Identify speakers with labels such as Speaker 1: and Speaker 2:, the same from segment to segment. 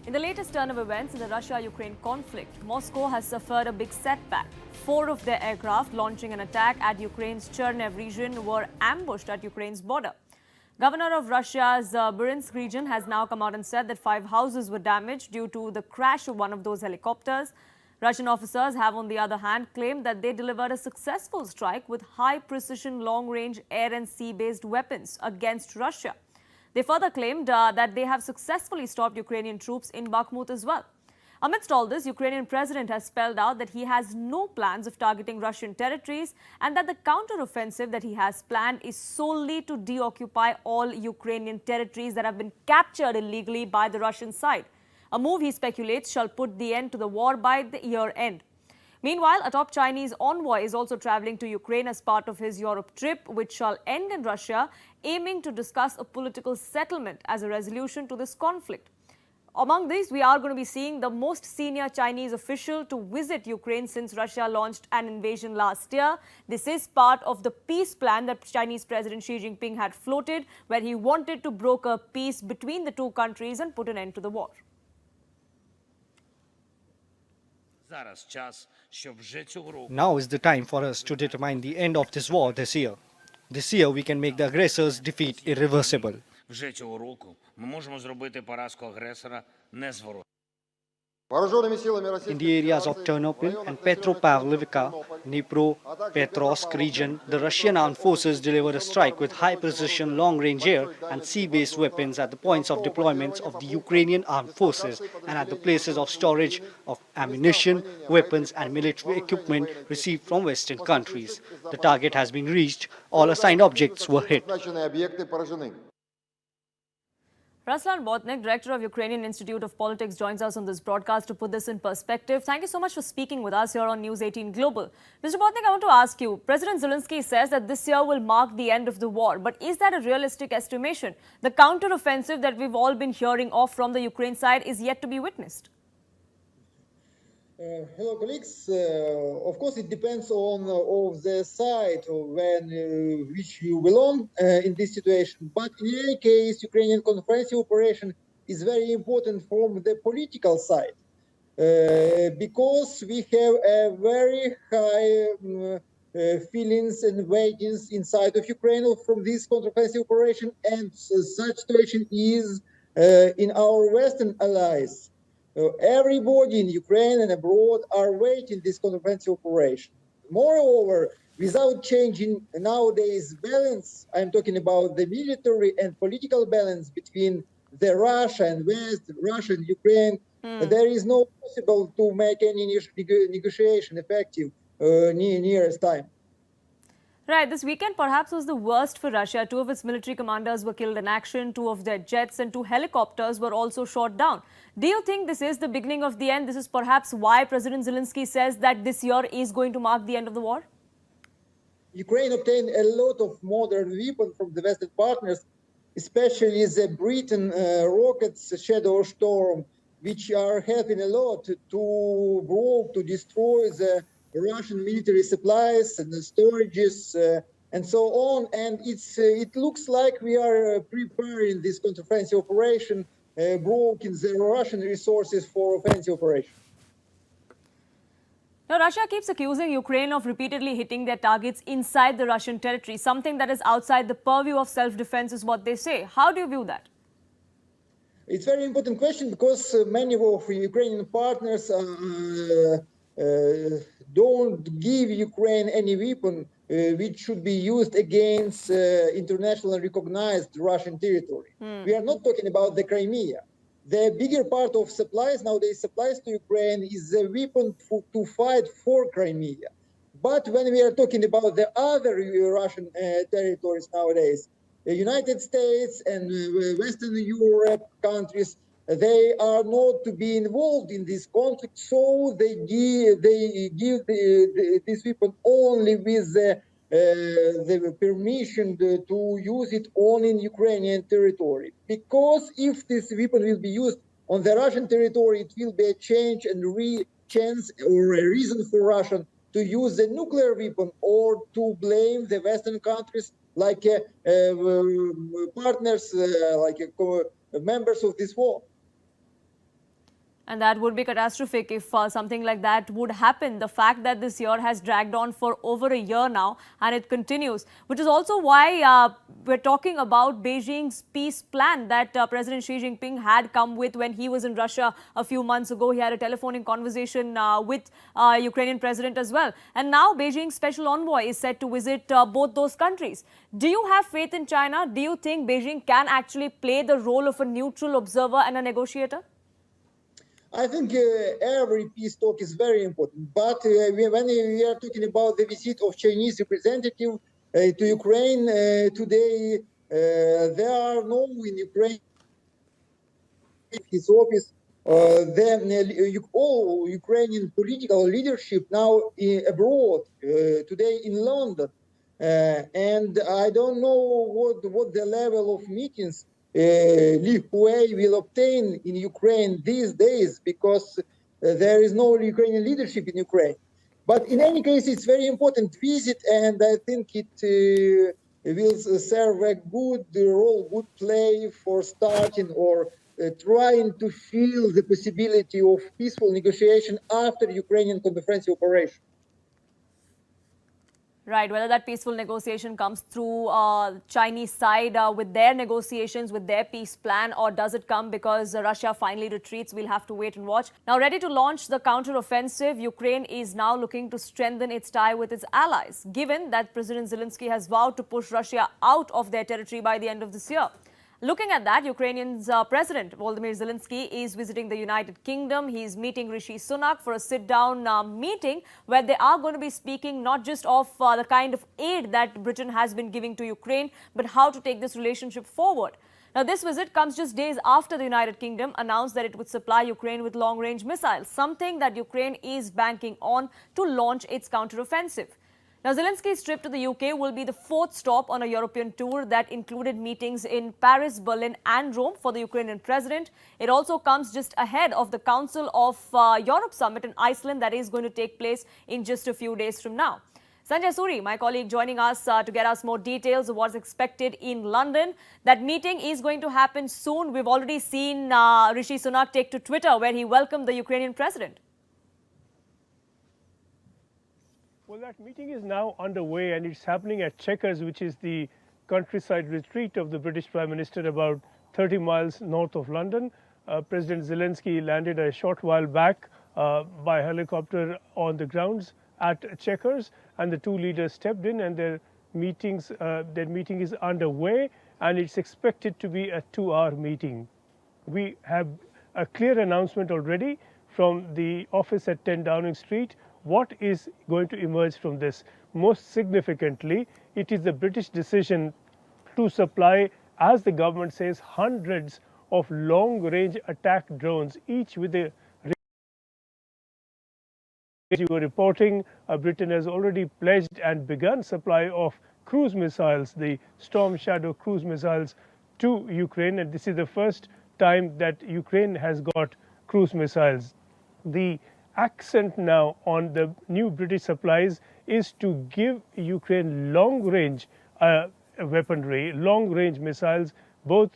Speaker 1: In the latest turn of events in the Russia-Ukraine conflict, Moscow has suffered a big setback. 4 of their aircraft launching an attack at Ukraine's Cherniv region were ambushed at Ukraine's border. Governor of Russia's Bryansk region has now come out and said that 5 houses were damaged due to the crash of one of those helicopters. Russian officers have, on the other hand, claimed that they delivered a successful strike with high-precision, long-range air and sea-based weapons against Russia. They further claimed that they have successfully stopped Ukrainian troops in Bakhmut as well. Amidst all this, Ukrainian president has spelled out that he has no plans of targeting Russian territories and that the counter-offensive that he has planned is solely to deoccupy all Ukrainian territories that have been captured illegally by the Russian side. A move, he speculates, shall put the end to the war by the year end. Meanwhile, a top Chinese envoy is also traveling to Ukraine as part of his Europe trip, which shall end in Russia, aiming to discuss a political settlement as a resolution to this conflict. Among these, we are going to be seeing the most senior Chinese official to visit Ukraine since Russia launched an invasion last year. This is part of the peace plan that Chinese President Xi Jinping had floated, where he wanted to broker peace between the two countries and put an end to the war.
Speaker 2: Now is the time for us to determine the end of this war this year. This year we can make the aggressors' defeat irreversible.
Speaker 3: Вже цього року ми можемо зробити поразку агресора незворотною.
Speaker 2: In the areas of Ternopil and Petropavlivka, Dnipro-Petrovsk region, the Russian armed forces delivered a strike with high-precision long-range air and sea-based weapons at the points of deployments of the Ukrainian armed forces and at the places of storage of ammunition, weapons and military equipment received from Western countries. The target has been reached. All assigned objects were hit.
Speaker 1: Ruslan Botnik, director of Ukrainian Institute of Politics, joins us on this broadcast to put this in perspective. Thank you so much for speaking with us here on News 18 Global. Mr. Botnik, I want to ask you, President Zelenskyy says that this year will mark the end of the war. But is that a realistic estimation? The counter-offensive that we've all been hearing of from the Ukraine side is yet to be witnessed.
Speaker 4: Hello, colleagues. Of course, it depends on of the side which you belong in this situation. But in any case, Ukrainian offensive operation is very important from the political side because we have a very high feelings and weightings inside of Ukraine from this counteroffensive operation, and such situation is in our Western allies. Everybody in Ukraine and abroad are waiting this counteroffensive operation. Moreover, without changing nowadays balance, I'm talking about the military and political balance between the Russia and West, Russia and Ukraine, there is no possible to make any negotiation effective nearest time.
Speaker 1: Right, this weekend perhaps was the worst for Russia. 2 of its military commanders were killed in action, 2 of their jets and 2 helicopters were also shot down. Do you think this is the beginning of the end? This is perhaps why President Zelenskyy says that this year is going to mark the end of the war?
Speaker 4: Ukraine obtained a lot of modern weapons from the Western partners, especially the Britain rockets Shadow Storm, which are helping a lot to destroy the Russian military supplies and the storages and so on. And it looks like we are preparing this counteroffensive operation, broking the Russian resources for offensive operation.
Speaker 1: Now, Russia keeps accusing Ukraine of repeatedly hitting their targets inside the Russian territory, something that is outside the purview of self-defense is what they say. How do you view that?
Speaker 4: It's a very important question because many of Ukrainian partners don't give Ukraine any weapon which should be used against internationally recognized Russian territory. We are not talking about the Crimea. The bigger part of supplies nowadays, supplies to Ukraine, is the weapon to fight for Crimea. But when we are talking about the other Russian territories nowadays, the United States and Western Europe countries, they are not to be involved in this conflict, so they give this weapon only with the permission to use it only in Ukrainian territory. Because if this weapon will be used on the Russian territory, it will be a change and chance or a reason for Russia to use the nuclear weapon or to blame the Western countries like partners, like members of this war.
Speaker 1: And that would be catastrophic if something like that would happen. The fact that this year has dragged on for over a year now and it continues, which is also why we're talking about Beijing's peace plan that President Xi Jinping had come with when he was in Russia a few months ago. He had a telephonic conversation with Ukrainian president as well. And now Beijing's special envoy is set to visit both those countries. Do you have faith in China? Do you think Beijing can actually play the role of a neutral observer and a negotiator?
Speaker 4: I think every peace talk is very important, but when we are talking about the visit of Chinese representative to Ukraine today, there are no in Ukraine his office. All Ukrainian political leadership now abroad today in London, and I don't know what the level of meetings Li Hui will obtain in Ukraine these days, because there is no Ukrainian leadership in Ukraine. But in any case, it's very important visit, and I think it will serve a good role, good play for starting or trying to feel the possibility of peaceful negotiation after Ukrainian counteroffensive operation.
Speaker 1: Right, whether that peaceful negotiation comes through Chinese side with their negotiations, with their peace plan, or does it come because Russia finally retreats, we'll have to wait and watch. Now, ready to launch the counter-offensive, Ukraine is now looking to strengthen its tie with its allies, given that President Zelenskyy has vowed to push Russia out of their territory by the end of this year. Looking at that, Ukrainian's President Volodymyr Zelenskyy is visiting the United Kingdom. He's meeting Rishi Sunak for a sit-down meeting where they are going to be speaking not just of the kind of aid that Britain has been giving to Ukraine, but how to take this relationship forward. Now, this visit comes just days after the United Kingdom announced that it would supply Ukraine with long-range missiles, something that Ukraine is banking on to launch its counteroffensive. Now, Zelenskyy's trip to the UK will be the fourth stop on a European tour that included meetings in Paris, Berlin and Rome for the Ukrainian president. It also comes just ahead of the Council of Europe summit in Iceland that is going to take place in just a few days from now. Sanjay Suri, my colleague, joining us to get us more details of what's expected in London. That meeting is going to happen soon. We've already seen Rishi Sunak take to Twitter where he welcomed the Ukrainian president.
Speaker 5: Well, that meeting is now underway and it's happening at Chequers, which is the countryside retreat of the British Prime Minister about 30 miles north of London. President Zelenskyy landed a short while back by helicopter on the grounds at Chequers, and the two leaders stepped in and their meeting is underway, and it's expected to be a 2-hour meeting. We have a clear announcement already from the office at 10 Downing Street. What is going to emerge from this? Most significantly, it is the British decision to supply, as the government says, hundreds of long-range attack drones, each with a... As you were reporting, Britain has already pledged and begun supply of cruise missiles, the Storm Shadow cruise missiles, to Ukraine, and this is the first time that Ukraine has got cruise missiles. The accent now on the new British supplies is to give Ukraine long-range weaponry, long-range missiles, both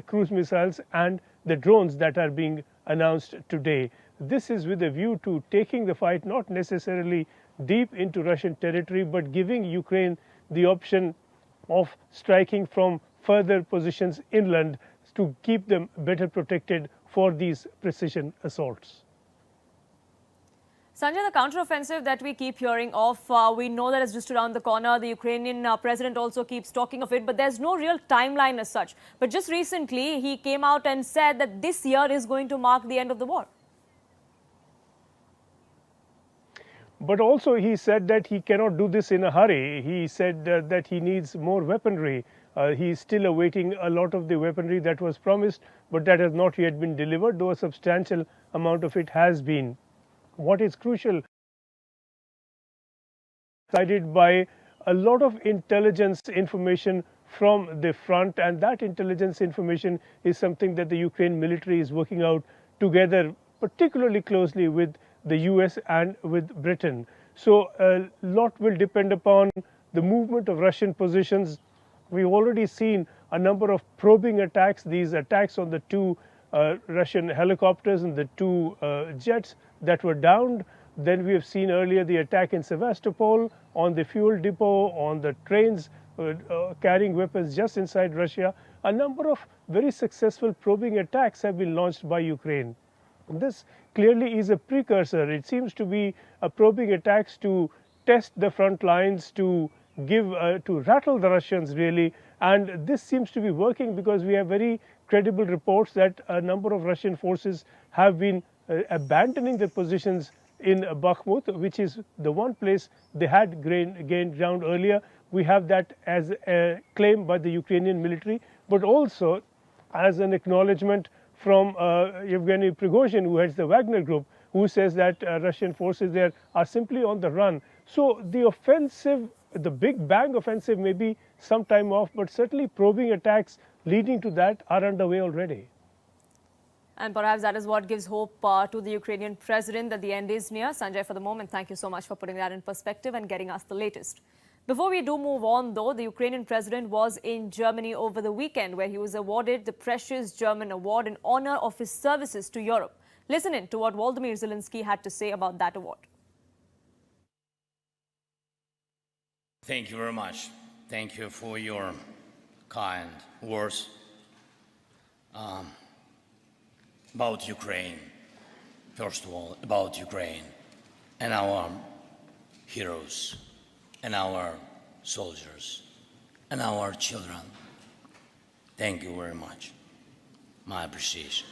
Speaker 5: cruise missiles and the drones that are being announced today. This is with a view to taking the fight not necessarily deep into Russian territory, but giving Ukraine the option of striking from further positions inland to keep them better protected for these precision assaults.
Speaker 1: Sanjay, the counteroffensive that we keep hearing of, we know that it's just around the corner. The Ukrainian president also keeps talking of it, but there's no real timeline as such. But just recently, he came out and said that this year is going to mark the end of the war.
Speaker 5: But also he said that he cannot do this in a hurry. He said that he needs more weaponry. He is still awaiting a lot of the weaponry that was promised, but that has not yet been delivered, though a substantial amount of it has been. What is crucial, guided by a lot of intelligence information from the front, and that intelligence information is something that the Ukraine military is working out together, particularly closely with the US and with Britain. So a lot will depend upon the movement of Russian positions. We've already seen a number of probing attacks, these attacks on the two Russian helicopters and the two jets that were downed. Then we have seen earlier the attack in Sevastopol on the fuel depot, on the trains carrying weapons just inside Russia. A number of very successful probing attacks have been launched by Ukraine. This clearly is a precursor. It seems to be a probing attacks to test the front lines, to rattle the Russians really. And this seems to be working because we have very credible reports that a number of Russian forces have been abandoning their positions in Bakhmut, which is the one place they had gained ground earlier. We have that as a claim by the Ukrainian military, but also as an acknowledgement from Yevgeny Prigozhin, who heads the Wagner Group, who says that Russian forces there are simply on the run. So the offensive, the Big Bang offensive may be some time off, but certainly probing attacks leading to that are underway already.
Speaker 1: And perhaps that is what gives hope to the Ukrainian president that the end is near. Sanjay, for the moment, thank you so much for putting that in perspective and getting us the latest. Before we do move on, though, the Ukrainian president was in Germany over the weekend, where he was awarded the prestigious German award in honor of his services to Europe. Listen in to what Volodymyr Zelenskyy had to say about that award.
Speaker 3: Thank you very much. Thank you for your kind words about Ukraine. First of all, about Ukraine and our heroes and our soldiers and our children. Thank you very much. My appreciation.